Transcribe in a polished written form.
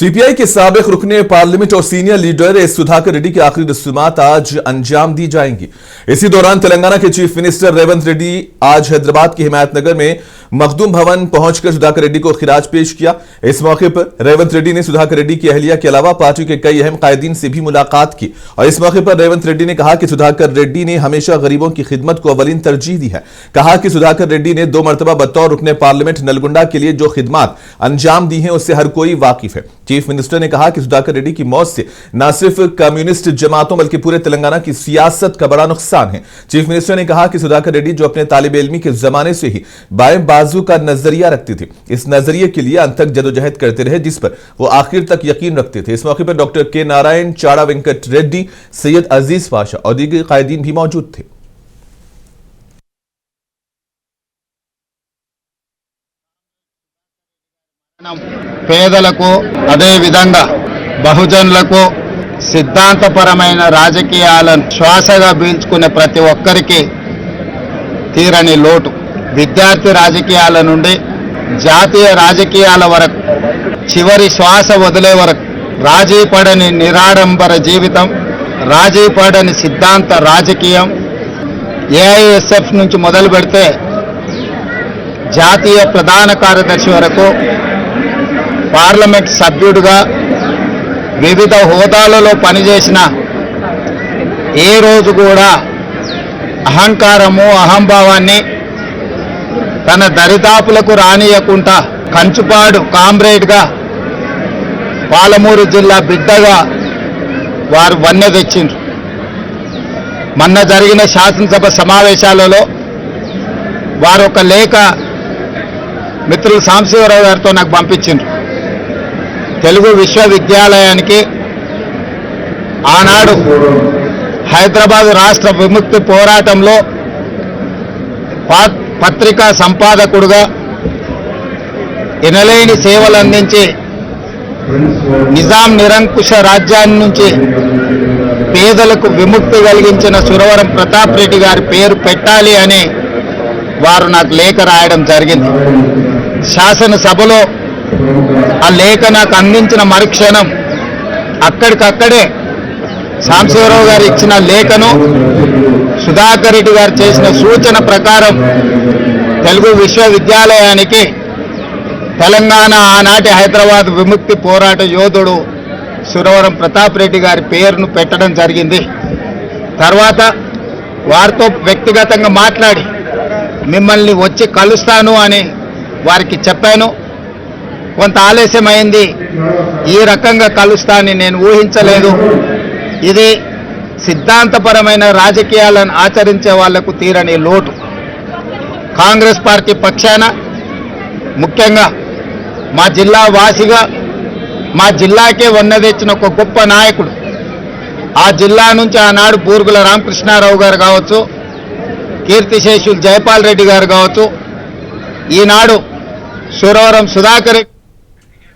CPI के साबिक रुकने पार्लियामेंट और senior leader S Sudhakar Reddy की आखिरी रस्मात आज अंजाम दी जाएंगी। इसी दौरान तेलंगाना के चीफ मिनिस्टर रेवंत रेड्डी आज हैदराबाद के हिमायतनगर में मखदूम भवन पहुंचकर सुधाकर रेड्डी को खिराज पेश किया। इस मौके पर रेवंत रेड्डी ने सुधाकर रेड्डी की अहलिया के अलावा पार्टी के कई अहम कायदीन से भी मुलाकात की और इस मौके पर रेवंत रेड्डी ने कहा कि सुधाकर रेड्डी ने हमेशा गरीबों की खिदमत को अवलीन तरजीह दी है। कहा कि सुधाकर रेड्डी ने 2 मरतबा बतौर रुकने पार्लियामेंट नलगुंडा के लिए जो खिदमत अंजाम दी है उससे हर कोई वाकिफ है। चीफ मिनिस्टर ने कहा कि सुधाकर रेड्डी की मौत से न सिर्फ कम्युनिस्ट जमातों बल्कि पूरे तेलंगाना की सियासत का बड़ा नुकसान है। चीफ मिनिस्टर ने कहा कि सुधाकर रेड्डी जो अपने तालिब इल्मी के जमाने से ही बाएं बाजू का नजरिया रखते थे, इस नजरिए के लिए अंत तक जदोजहद करते रहे जिस पर वो आखिर तक यकीन रखते थे। इस मौके पर डॉक्टर के नारायण, चाड़ा वेंकट रेड्डी, सैयद अजीज पाशा और दीगर कायदीन भी मौजूद थे। పేదలకు అదే విధంగా బహుజనులకు సిద్ధాంతపరమైన రాజకీయాలను శ్వాసగా పీల్చుకునే ప్రతి ఒక్కరికి తీరని లోటు, విద్యార్థి రాజకీయాల నుండి జాతీయ రాజకీయాల వరకు చివరి శ్వాస వదిలే వరకు రాజీ పడని నిరాడంబర జీవితం, రాజీ పడని సిద్ధాంత రాజకీయం ఏఐఎస్ఎఫ్ నుంచి మొదలు పెడితే జాతీయ ప్రధాన కార్యదర్శి వరకు పార్లమెంట్ సభ్యుడిగా వివిధ హోదాలలో పనిచేసిన ఏ రోజు కూడా అహంకారము, అహంభావాన్ని తన దరిదాపులకు రానియకుండా కంచుపాడు కామ్రేడ్గా, పాలమూరు జిల్లా బిడ్డగా వారు వన్నె తెచ్చిండ్రు. మొన్న జరిగిన శాసనసభ సమావేశాలలో వారు ఒక లేఖ మిత్రులు సాంబశివరావు గారితో నాకు పంపించిండ్రు. తెలుగు విశ్వవిద్యాలయానికి ఆనాడు హైదరాబాద్ రాష్ట్ర విముక్తి పోరాటంలో పత్రికా సంపాదకుడుగా ఎనలేని సేవలు అందించి నిజాం నిరంకుశ రాజ్యాన్ని నుంచి పేదలకు విముక్తి కలిగించిన సురవరం ప్రతాప్ రెడ్డి గారి పేరు పెట్టాలి అని వారు నాకు లేఖ రాయడం జరిగింది. శాసనసభలో ఆ లేఖ నాకు అందించిన మరుక్షణం అక్కడికక్కడే సాంబశివరావు గారు ఇచ్చిన లేఖను సుధాకర్ రెడ్డి గారు చేసిన సూచన ప్రకారం తెలుగు విశ్వవిద్యాలయానికి తెలంగాణ ఆనాటి హైదరాబాద్ విముక్తి పోరాట యోధుడు సురవరం ప్రతాప్ రెడ్డి గారి పేరును పెట్టడం జరిగింది. తర్వాత వారితో వ్యక్తిగతంగా మాట్లాడి మిమ్మల్ని వచ్చి కలుస్తాను అని వారికి చెప్పాను. కొంత ఆలస్యమైంది, ఈ రకంగా కలుస్తానని నేను ఊహించలేదు. ఇది సిద్ధాంతపరమైన రాజకీయాలను ఆచరించే వాళ్లకు తీరని లోటు. కాంగ్రెస్ పార్టీ పక్షాన ముఖ్యంగా మా జిల్లా వాసిగా మా జిల్లాకే వన్నె తెచ్చిన ఒక గొప్ప నాయకుడు, ఆ జిల్లా నుంచి ఆనాడు బూరుగుల రామకృష్ణారావు గారు కావచ్చు, కీర్తిశేషులు జయపాల్ రెడ్డి గారు కావచ్చు, ఈనాడు సురవరం సుధాకర్